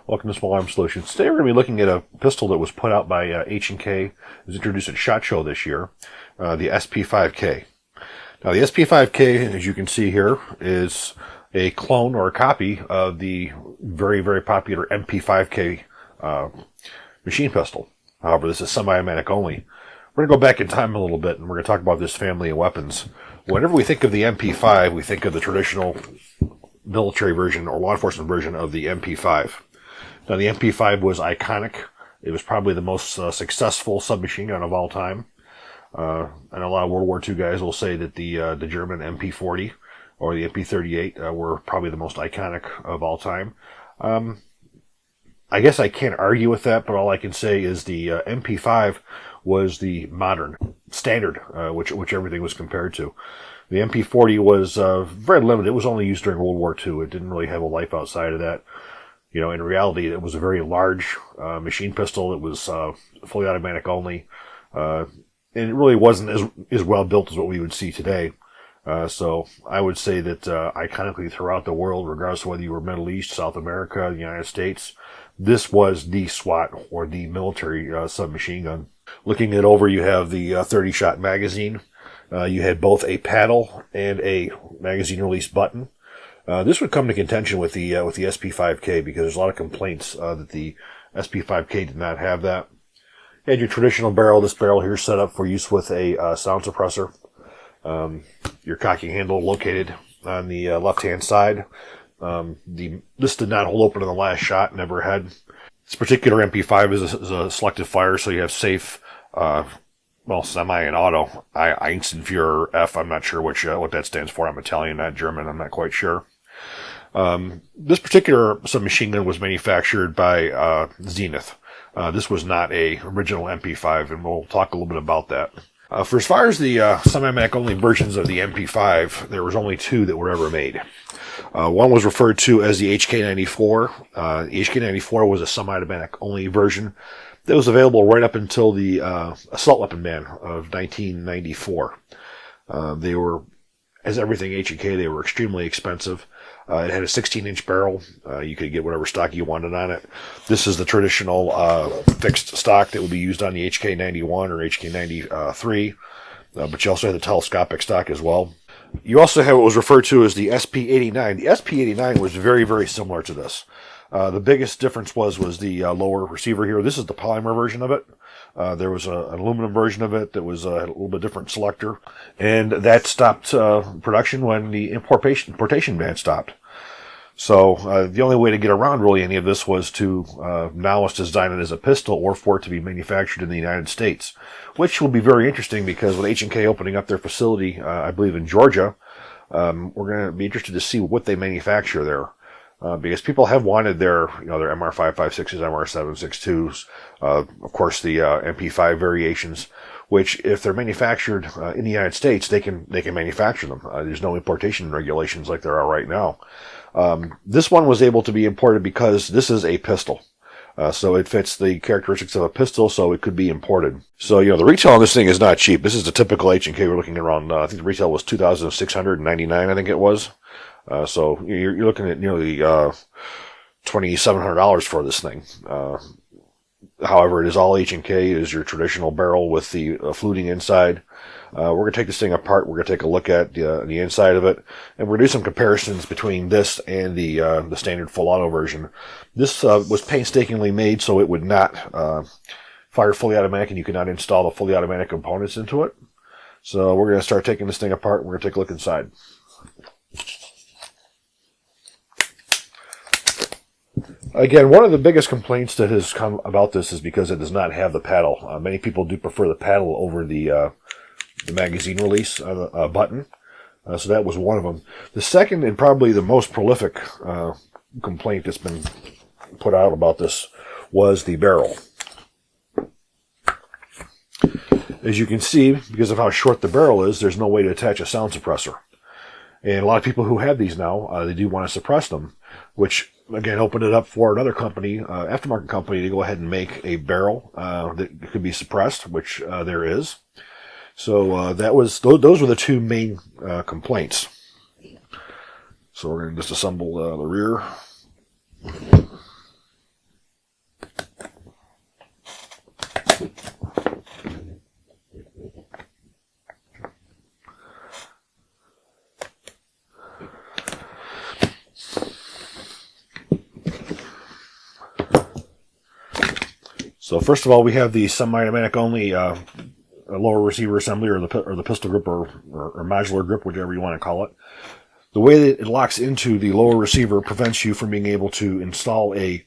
Welcome to Small Arms Solutions. Today we're going to be looking at a pistol that was put out by HK. It was introduced at SHOT Show this year, the SP5K. Now the SP5K, as you can see here, is a clone or a copy of the very, very popular MP5K machine pistol. However, this is semi-automatic only. We're going to go back in time a little bit, and we're going to talk about this family of weapons. Whenever we think of the MP5, we think of the traditional military version or law enforcement version of the MP5. Now, the MP5 was iconic. It was probably the most successful submachine gun of all time. And a lot of World War II guys will say that the German MP40 or the MP38 were probably the most iconic of all time. I guess I can't argue with that, but all I can say is the MP5 was the modern standard, which everything was compared to. The MP40 was very limited. It was only used during World War II. It didn't really have a life outside of that. You know, in reality, it was a very large machine pistol. It was fully automatic only. And it really wasn't as well built as what we would see today. So I would say that iconically throughout the world, regardless of whether you were Middle East, South America, the United States, this was the SWAT or the military submachine gun. Looking it over, you have the 30-shot magazine. You had both a paddle and a magazine release button. This would come to contention with the SP5K because there's a lot of complaints that the SP5K did not have that. You had your traditional barrel. This barrel here set up for use with a sound suppressor. Your cocking handle located on the left-hand side. This did not hold open in the last shot. Never had. This particular MP5 is a selective fire, so you have safe, semi and auto. Einsenführer F. I'm not sure what that stands for. I'm Italian, not German. I'm not quite sure. This particular submachine gun was manufactured by Zenith. This was not a original MP5, and we'll talk a little bit about that. For as far as the semi-automatic only versions of the MP5, there was only two that were ever made. One was referred to as the HK94. The HK94 was a semi-automatic only version that was available right up until the assault weapon ban of 1994. They were, as everything H&K, they were extremely expensive. It had a 16-inch barrel. You could get whatever stock you wanted on it. This is the traditional fixed stock that would be used on the HK91 or HK93, but you also had the telescopic stock as well. You also have what was referred to as the SP89. The SP89 was very, very similar to this. The biggest difference was the lower receiver here. This is the polymer version of it. There was an aluminum version of it that was had a little bit different selector, and that stopped production when the importation ban stopped. So the only way to get around really any of this was to now it's design it as a pistol or for it to be manufactured in the United States, which will be very interesting because with H&K opening up their facility, I believe in Georgia, we're going to be interested to see what they manufacture there. Because people have wanted their MR556s, MR762s, of course the MP5 variations, which if they're manufactured in the United States, they can manufacture them. There's no importation regulations like there are right now. This one was able to be imported because this is a pistol. So it fits the characteristics of a pistol, so it could be imported. So, the retail on this thing is not cheap. This is the typical H&K. We're looking around, I think the retail was $2,699, I think it was. So you're looking at nearly $2,700 for this thing. However, it is all H&K. It is your traditional barrel with the fluting inside. We're going to take this thing apart. We're going to take a look at the inside of it, and we're going to do some comparisons between this and the standard full auto version. This was painstakingly made so it would not fire fully automatic, and you could not install the fully automatic components into it. So we're going to start taking this thing apart. We're going to take a look inside. Again, one of the biggest complaints that has come about this is because it does not have the paddle. Many people do prefer the paddle over the magazine release button. So that was one of them. The second and probably the most prolific complaint that's been put out about this was the barrel. As you can see, because of how short the barrel is, there's no way to attach a sound suppressor. And a lot of people who have these now, they do want to suppress them, which again opened it up for another company, aftermarket company, to go ahead and make a barrel that could be suppressed, which there is. So those were the two main complaints. So we're going to disassemble the rear. So first of all, we have the semi-automatic only lower receiver assembly, or the pistol grip, or modular grip, whichever you want to call it. The way that it locks into the lower receiver prevents you from being able to install a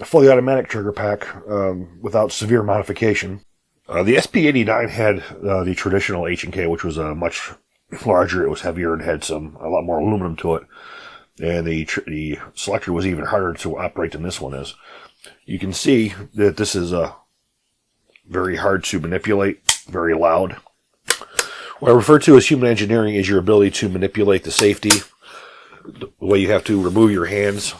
fully automatic trigger pack without severe modification. The SP89 had the traditional H&K, which was much larger. It was heavier and had a lot more aluminum to it. And the selector was even harder to operate than this one is. You can see that this is very hard to manipulate, very loud. What I refer to as human engineering is your ability to manipulate the safety, the way you have to remove your hands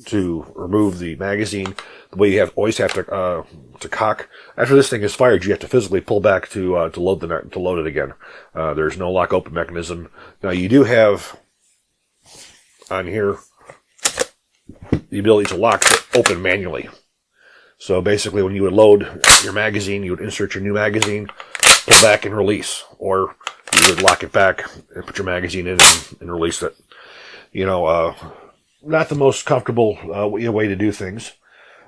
to remove the magazine, the way you always have to cock. After this thing is fired, you have to physically pull back to load it again. There's no lock open mechanism. Now you do have on here the ability to lock it open manually. So basically, when you would load your magazine, you would insert your new magazine, pull back and release, or you would lock it back and put your magazine in and release it. Not the most comfortable way to do things,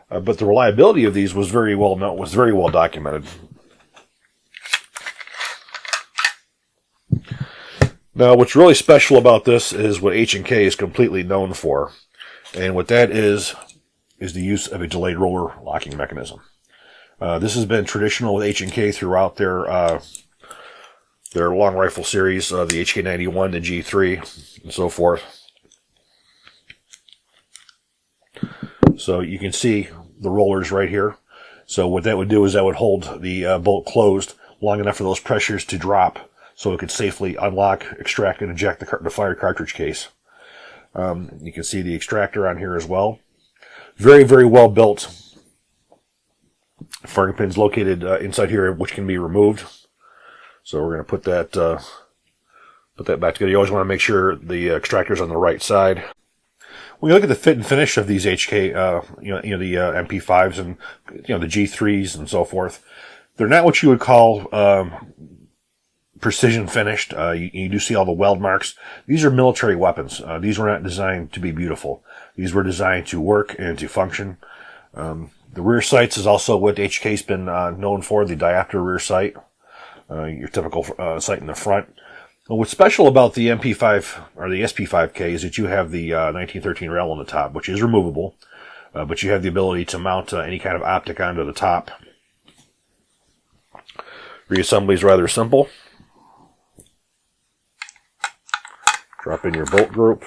but the reliability of these was very well known, was very well documented. Now, what's really special about this is what H&K is completely known for, and what that is the use of a delayed roller locking mechanism. This has been traditional with H&K throughout their long rifle series, the HK91, the G3, and so forth. So you can see the rollers right here. So what that would do is that would hold the bolt closed long enough for those pressures to drop, so it could safely unlock, extract, and eject the fired cartridge case. You can see the extractor on here as well. Very, very well built. Firing pins located inside here, which can be removed. So we're going to put that back together. You always want to make sure the extractor's on the right side. When you look at the fit and finish of these HK, the MP5s and the G3s and so forth, they're not what you would call precision finished. You do see all the weld marks. These are military weapons. These were not designed to be beautiful. These were designed to work and to function. The rear sights is also what HK's been known for, the Diopter rear sight. Your typical sight in the front. And what's special about the MP5 or the SP5K is that you have the 1913 rail on the top, which is removable, but you have the ability to mount any kind of optic onto the top. Reassembly is rather simple. Drop in your bolt group.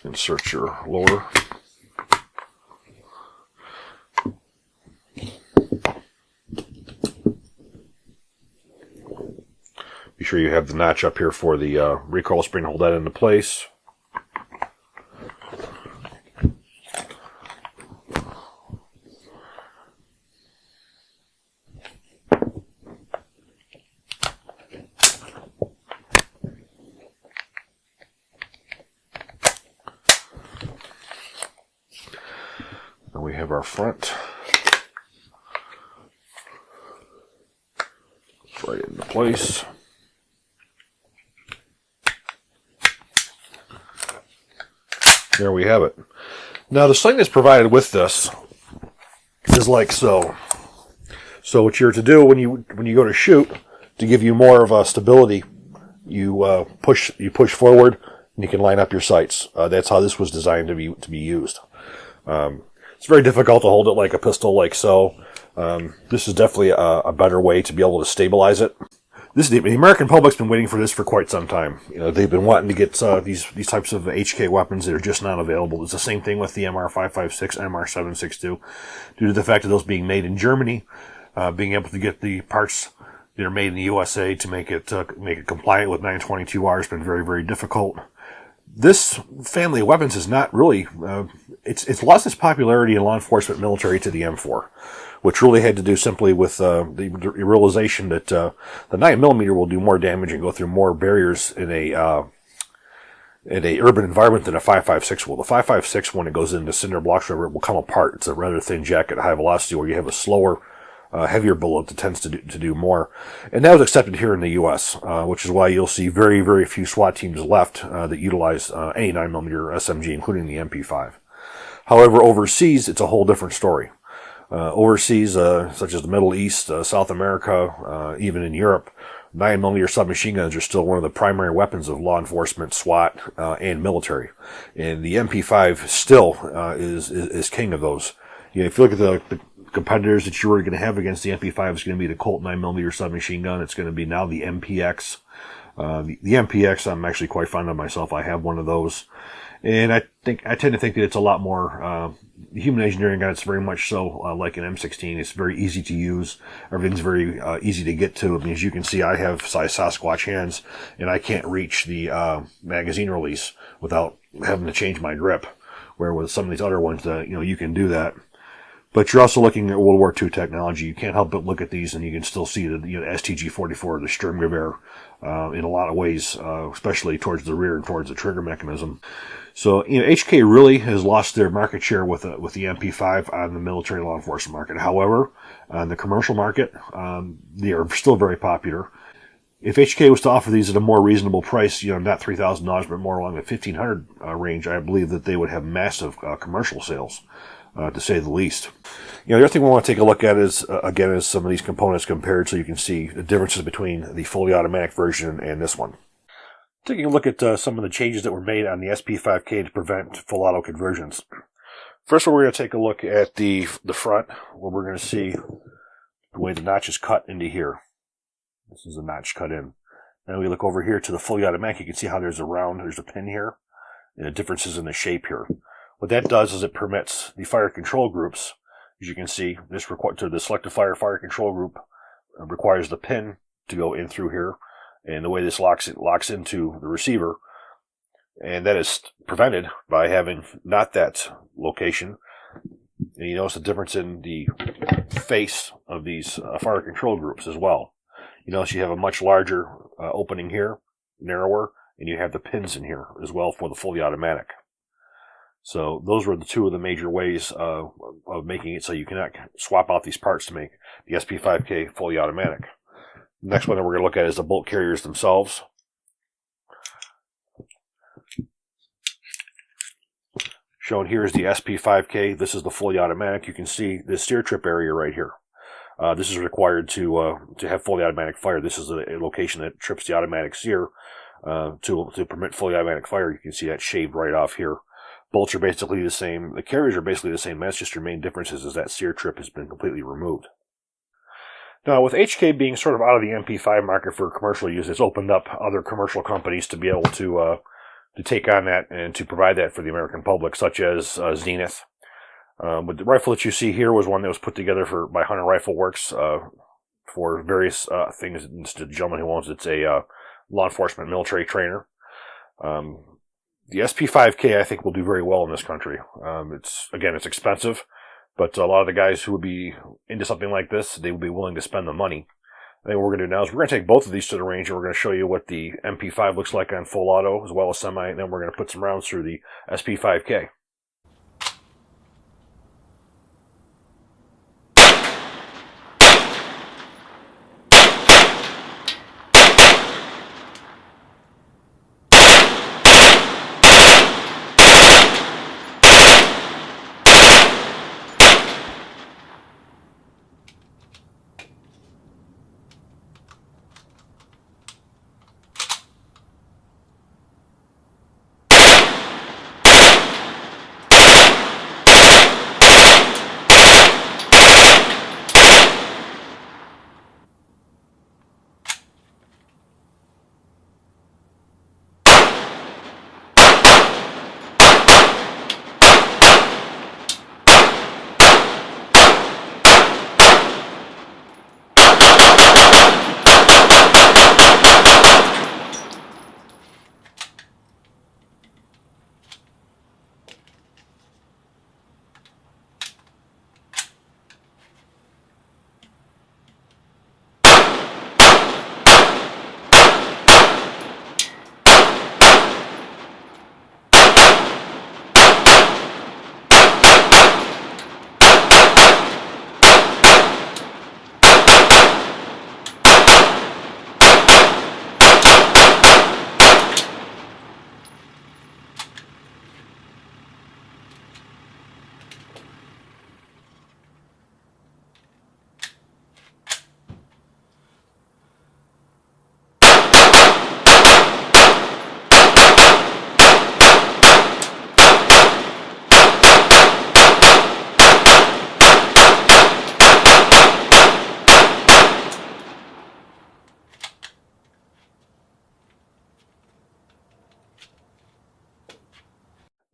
Insert your lower. Be sure you have the notch up here for the recoil spring to hold that into place. Now we have our front. It's right into place. There we have it. Now the sling that's provided with this is like so. So what you're to do when you go to shoot, to give you more of a stability, you push forward and you can line up your sights. That's how this was designed to be used. It's very difficult to hold it like a pistol, like so. This is definitely a better way to be able to stabilize it. The American public's been waiting for this for quite some time. They've been wanting to get these types of HK weapons that are just not available. It's the same thing with the MR556, MR762, due to the fact of those being made in Germany, being able to get the parts that are made in the USA to make it compliant with 922R has been very, very difficult. This family of weapons is not really, it's lost its popularity in law enforcement military to the M4, which really had to do simply with the realization that the 9mm will do more damage and go through more barriers in a urban environment than a 5.56 will. The 5.56, when it goes into cinder blocks, it will come apart. It's a rather thin jacket at high velocity, where you have a slower heavier bullet that tends to do more. And that was accepted here in the U.S., which is why you'll see very, very few SWAT teams left that utilize any 9mm SMG, including the MP5. However, overseas, it's a whole different story. Overseas, such as the Middle East, South America, even in Europe, 9mm submachine guns are still one of the primary weapons of law enforcement, SWAT, and military. And the MP5 still is king of those. You know, if you look at the competitors that you're going to have against the MP5, it's going to be the Colt 9mm submachine gun. It's going to be now the MPX. The MPX, I'm actually quite fond of myself. I have one of those. And I tend to think that it's a lot more human engineering gun. It's very much so like an M16. It's very easy to use. Everything's very easy to get to. I mean, as you can see, I have size Sasquatch hands, and I can't reach the magazine release without having to change my grip. Where with some of these other ones, you can do that. But you're also looking at World War II technology. You can't help but look at these, and you can still see the STG-44, the Sturmgewehr, in a lot of ways, especially towards the rear and towards the trigger mechanism. So, HK really has lost their market share with the MP5 on the military law enforcement market. However, on the commercial market, they are still very popular. If HK was to offer these at a more reasonable price, not $3,000, but more along the $1,500 range, I believe that they would have massive commercial sales, to say the least. The other thing we want to take a look at is, again, is some of these components compared so you can see the differences between the fully automatic version and this one. Taking a look at some of the changes that were made on the SP5K to prevent full auto conversions. First of all, we're going to take a look at the front, where we're going to see the way the notch is cut into here. This is a notch cut in. Then we look over here to the fully automatic. You can see how there's a pin here, and the differences in the shape here. What that does is it permits the fire control groups, as you can see, the selective fire control group requires the pin to go in through here. And the way this locks into the receiver, and that is prevented by having not that location. And you notice the difference in the face of these fire control groups as well. You notice you have a much larger opening here, narrower, and you have the pins in here as well for the fully automatic. So those were the two of the major ways of making it so you cannot swap out these parts to make the SP5K fully automatic. The next one that we're going to look at is the bolt carriers themselves. Shown here is the SP5K. This is the fully automatic. You can see the steer trip area right here. This is required to have fully automatic fire. This is a location that trips the automatic steer to permit fully automatic fire. You can see that shaved right off here. Bolts are basically the same. The carriers are basically the same. That's just your main difference is that steer trip has been completely removed. Now, with HK being sort of out of the MP5 market for commercial use, it's opened up other commercial companies to be able to take on that and to provide that for the American public, such as Zenith. But the rifle that you see here was one that was put together by Hunter Rifle Works for various things. It's the gentleman who owns it's a law enforcement military trainer. The SP5K, I think, will do very well in this country. It's expensive. But a lot of the guys who would be into something like this, they would be willing to spend the money. I think what we're going to do now is we're going to take both of these to the range, and we're going to show you what the MP5 looks like on full auto as well as semi, and then we're going to put some rounds through the SP5K.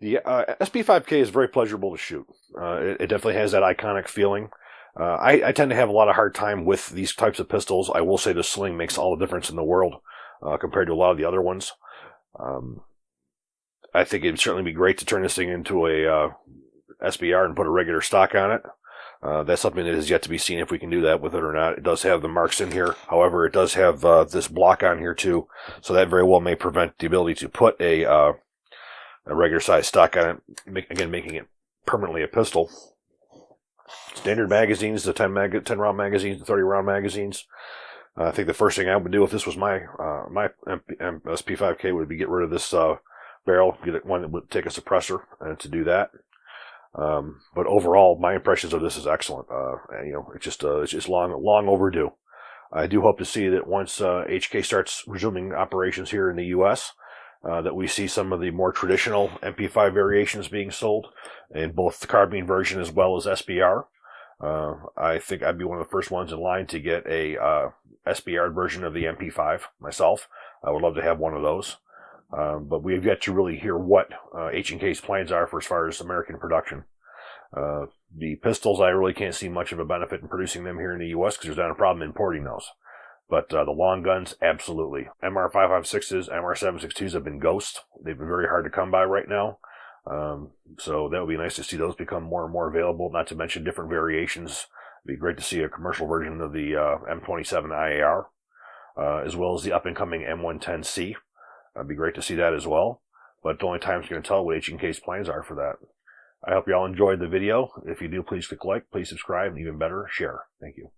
The SP5K is very pleasurable to shoot. It definitely has that iconic feeling. I tend to have a lot of hard time with these types of pistols. I will say the sling makes all the difference in the world compared to a lot of the other ones. I think it'd certainly be great to turn this thing into a SBR and put a regular stock on it. That's something that is yet to be seen if we can do that with it or not. It does have the marks in here. However, it does have this block on here too, so that very well may prevent the ability to put a regular size stock on it, again making it permanently a pistol. Standard magazines, the 10 round magazines, the 30 round magazines. I think the first thing I would do if this was my SP5K would be get rid of this barrel, get one that would take a suppressor, and to do that. But overall, my impressions of this is excellent. It's just long overdue. I do hope to see that once HK starts resuming operations here in the U.S., that we see some of the more traditional MP5 variations being sold in both the carbine version as well as SBR. I think I'd be one of the first ones in line to get a SBR version of the MP5 myself. I would love to have one of those. But we have yet to really hear what H&K's plans are for as far as American production. The pistols, I really can't see much of a benefit in producing them here in the U.S. because there's not a problem importing those. But the long guns, absolutely. MR556s, MR762s have been ghost. They've been very hard to come by right now. So that would be nice to see those become more and more available, not to mention different variations. It'd be great to see a commercial version of the M27 IAR, as well as the up-and-coming M110C. It'd be great to see that as well. But the only time's going to tell what H&K's plans are for that. I hope you all enjoyed the video. If you do, please click like, please subscribe, and even better, share. Thank you.